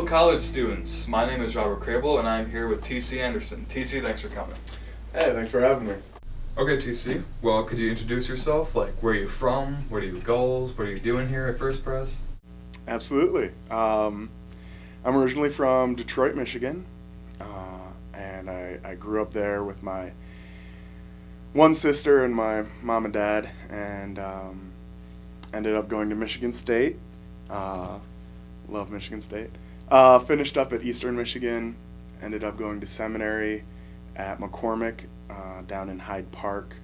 college students. My name is Robert Kraybill, and I'm here with TC Anderson. TC, thanks for coming. Hey, thanks for having me. Okay, TC. Well, could you introduce yourself? Like, where are you from? What are your goals? What are you doing here at First Pres? Absolutely. I'm originally from Detroit, Michigan, and I grew up there with my one sister and my mom and dad, and ended up going to Michigan State. Love Michigan State. Finished up at Eastern Michigan, ended up going to seminary at McCormick down in Hyde Park,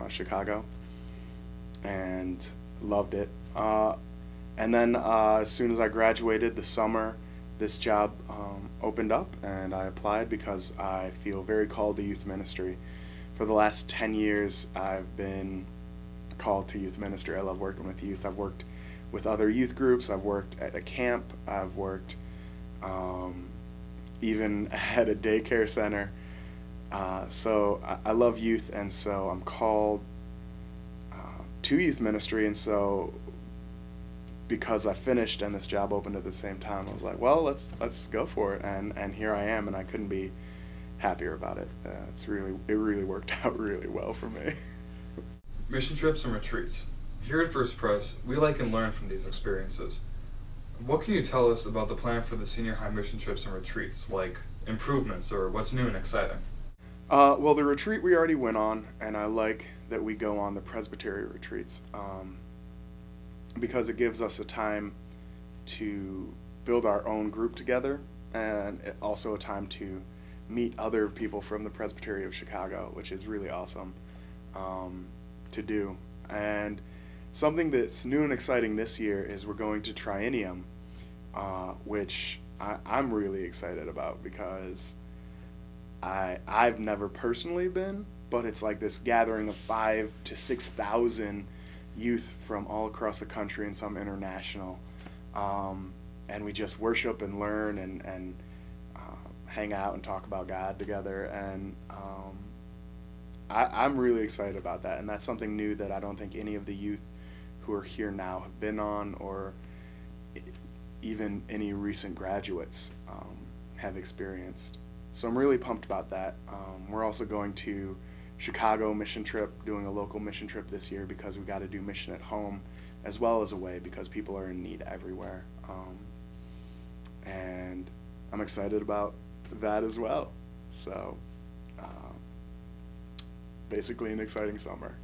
Chicago, and loved it. And then as soon as I graduated the summer, this job opened up, and I applied because I feel very called to youth ministry. For the last 10 years, I've been called to youth ministry. I love working with youth. I've worked with other youth groups. I've worked at a camp. I've worked even at a daycare center. So I love youth, and so I'm called to youth ministry. And so because I finished and this job opened at the same time, I was like, well, let's go for it. And here I am, and I couldn't be happier about it. It really worked out really well for me. Mission trips and retreats. Here at First Pres, we like and learn from these experiences. What can you tell us about the plan for the senior high mission trips and retreats, like improvements or what's new and exciting? Well, the retreat we already went on, and I like that we go on the Presbyterian retreats because it gives us a time to build our own group together, and also a time to meet other people from the Presbyterian of Chicago, which is really awesome to do. And something that's new and exciting this year is we're going to Triennium, which I'm really excited about because I've never personally been, but it's like this gathering of 5,000 to 6,000 youth from all across the country and some international, and we just worship and learn and hang out and talk about God together, and I'm really excited about that, and that's something new that I don't think any of the youth who are here now have been on, or even any recent graduates have experienced. So I'm really pumped about that. We're also going to Chicago mission trip, doing a local mission trip this year because we got to do mission at home as well as away because people are in need everywhere. And I'm excited about that as well. So basically an exciting summer.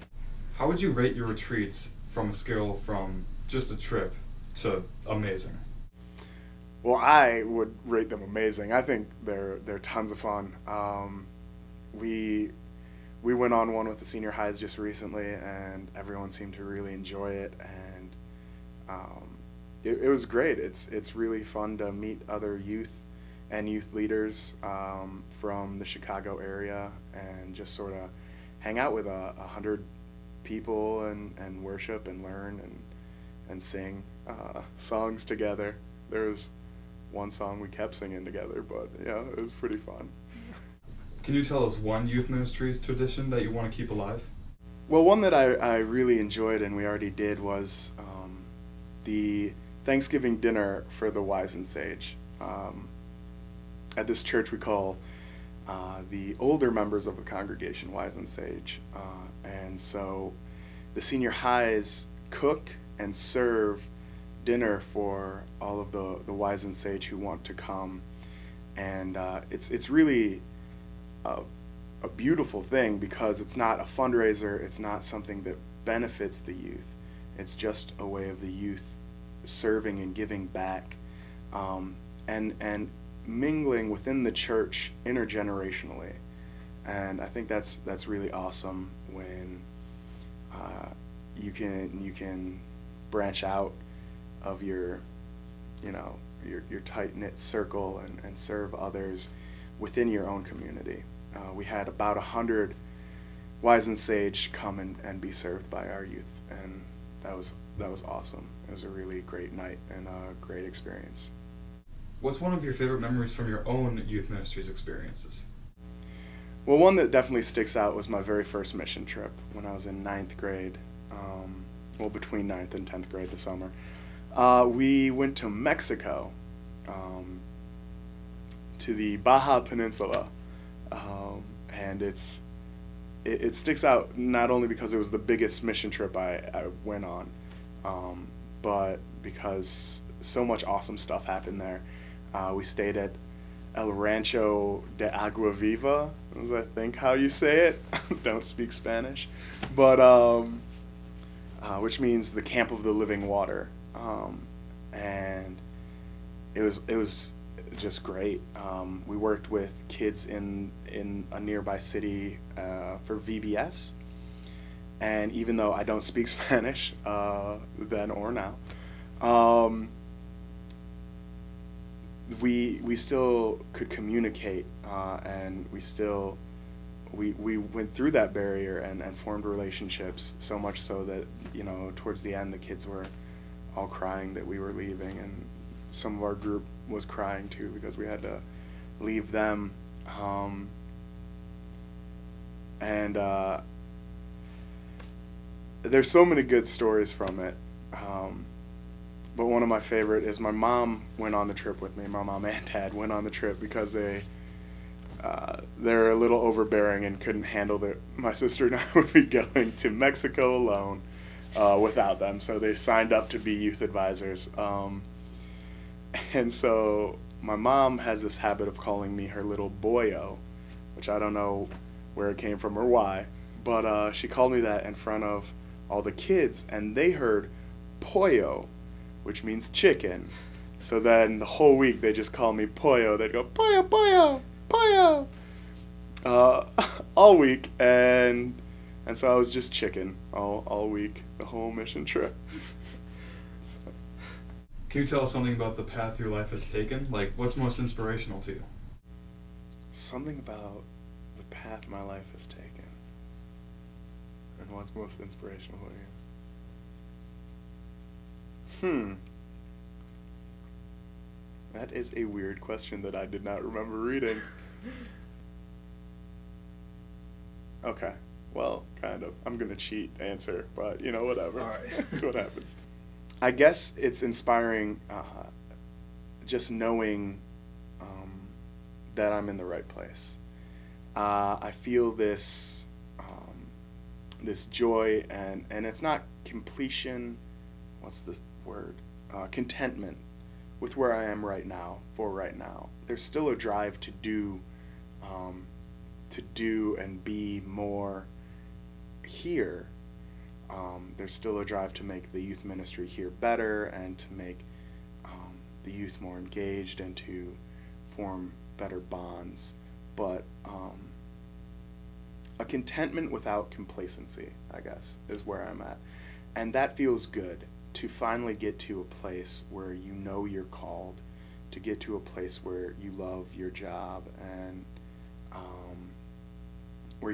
How would you rate your retreats from a scale from just a trip to amazing? Well, I would rate them amazing. I think they're tons of fun. We went on one with the senior highs just recently, and everyone seemed to really enjoy it, and it was great. It's really fun to meet other youth and youth leaders from the Chicago area and just sort of hang out with 100 people and worship and learn and sing songs together. There was one song we kept singing together, but yeah, it was pretty fun. Can you tell us one youth ministries tradition that you want to keep alive? Well, one that I really enjoyed and we already did was the Thanksgiving dinner for the wise and sage. At this church we call the older members of the congregation wise and sage. And so the senior highs cook and serve dinner for all of the wise and sage who want to come. And it's really a beautiful thing because it's not a fundraiser, it's not something that benefits the youth. It's just a way of the youth serving and giving back, and mingling within the church intergenerationally. And I think that's really awesome when you can branch out of your tight-knit circle and serve others within your own community. We had about 100 wise and sage come and be served by our youth, and that was awesome. It was a really great night and a great experience. What's one of your favorite memories from your own youth ministries experiences? Well, one that definitely sticks out was my very first mission trip when I was in 9th grade, between 9th and 10th grade this summer. We went to Mexico, to the Baja Peninsula, and it sticks out not only because it was the biggest mission trip I went on, but because so much awesome stuff happened there. We stayed at El Rancho de Agua Viva, is I think how you say it. Don't speak Spanish, but which means the Camp of the Living Water, and it was just great. We worked with kids in a nearby city for VBS, and even though I don't speak Spanish then or now, we still could communicate, and we went through that barrier and formed relationships, so much so that, towards the end the kids were all crying that we were leaving, and some of our group was crying too because we had to leave them, and there's so many good stories from it, but one of my favorite is my mom went on the trip with me. My mom and dad went on the trip because they're a little overbearing and couldn't handle that my sister and I would be going to Mexico alone without them, so they signed up to be youth advisors. And so my mom has this habit of calling me her little boyo, which I don't know where it came from or why, but she called me that in front of all the kids, and they heard pollo, which means chicken. So then the whole week they just call me pollo. They'd go, pollo, pollo, pollo, all week, and so I was just chicken all week, the whole mission trip. Can you tell us something about the path your life has taken? Like, what's most inspirational to you? Something about the path my life has taken. And what's most inspirational to you? That is a weird question that I did not remember reading. Okay, well, kind of. I'm gonna cheat answer, but whatever. All right. That's what happens. I guess it's inspiring, just knowing that I'm in the right place. I feel this joy, and it's not completion. What's the word? Contentment with where I am right now. For right now, there's still a drive to do and be more here. There's still a drive to make the youth ministry here better, and to make the youth more engaged, and to form better bonds. But a contentment without complacency, I guess, is where I'm at. And that feels good, to finally get to a place where you're called, to get to a place where you love your job, and where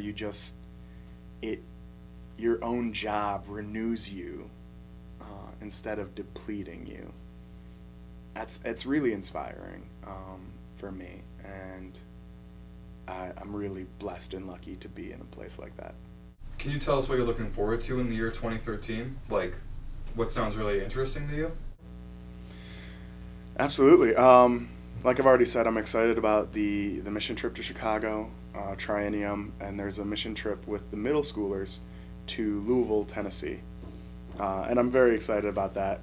your own job renews you instead of depleting you. It's really inspiring for me, and I'm really blessed and lucky to be in a place like that. Can you tell us what you're looking forward to in the year 2013? Like, what sounds really interesting to you? Absolutely. Like I've already said, I'm excited about the mission trip to Chicago, Triennium, and there's a mission trip with the middle schoolers to Louisville, Tennessee. And I'm very excited about that.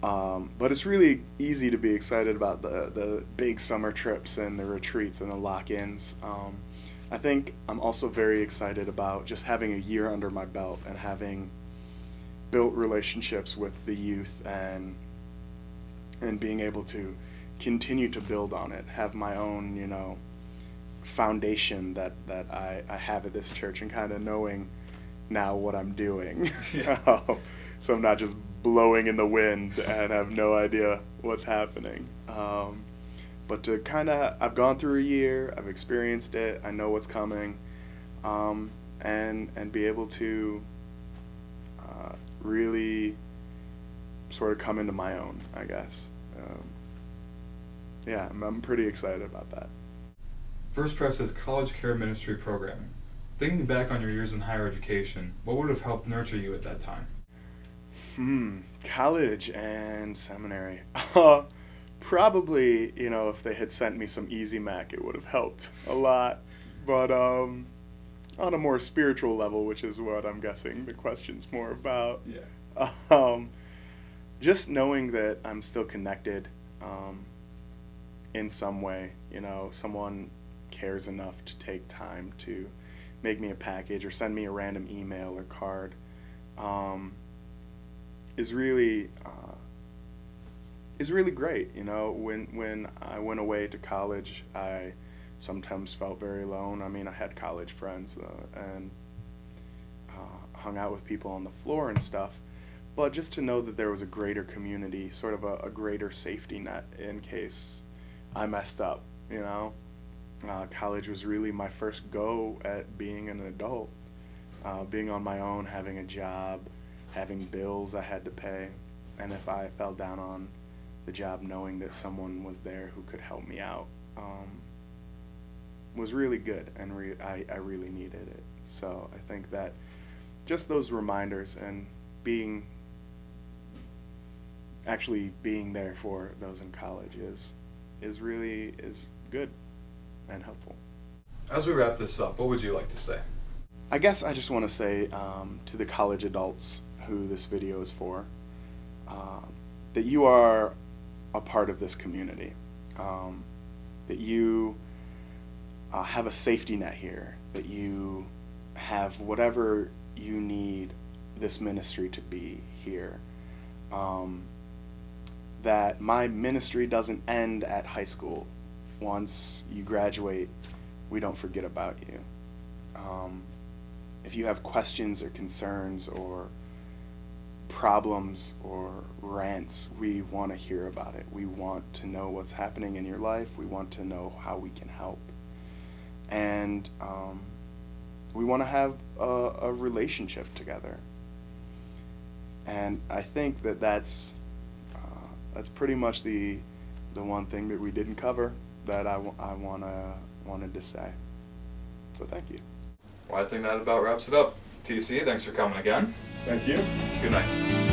But it's really easy to be excited about the big summer trips and the retreats and the lock-ins. I think I'm also very excited about just having a year under my belt and having built relationships with the youth, and being able to continue to build on it, have my own, foundation that I have at this church, and kind of knowing now what I'm doing. Yeah. So I'm not just blowing in the wind and have no idea what's happening. But to I've gone through a year, I've experienced it, I know what's coming, and be able to really sort of come into my own, I guess. Yeah, I'm pretty excited about that. First Pres has college care ministry programming. Thinking back on your years in higher education, what would have helped nurture you at that time? College and seminary. Probably, if they had sent me some Easy Mac, it would have helped a lot. But on a more spiritual level, which is what I'm guessing the question's more about, just knowing that I'm still connected in some way, someone cares enough to take time to make me a package or send me a random email or card, is really great. When I went away to college, I sometimes felt very alone. I mean, I had college friends and hung out with people on the floor and stuff, but just to know that there was a greater community, sort of a greater safety net in case I messed up. College was really my first go at being an adult, being on my own, having a job, having bills I had to pay, and if I fell down on the job, knowing that someone was there who could help me out was really good, and I really needed it. So I think that just those reminders and actually being there for those in college is good and helpful. As we wrap this up, what would you like to say? I guess I just want to say to the college adults who this video is for, that you are a part of this community, that you have a safety net here, that you have whatever you need this ministry to be here, that my ministry doesn't end at high school. Once you graduate, we don't forget about you. If you have questions or concerns or problems or rants, we want to hear about it. We want to know what's happening in your life. We want to know how we can help. And we want to have a relationship together. And I think that's pretty much the one thing that we didn't cover that I wanted to say. So thank you. Well, I think that about wraps it up. TC, thanks for coming again. Thank you. Good night.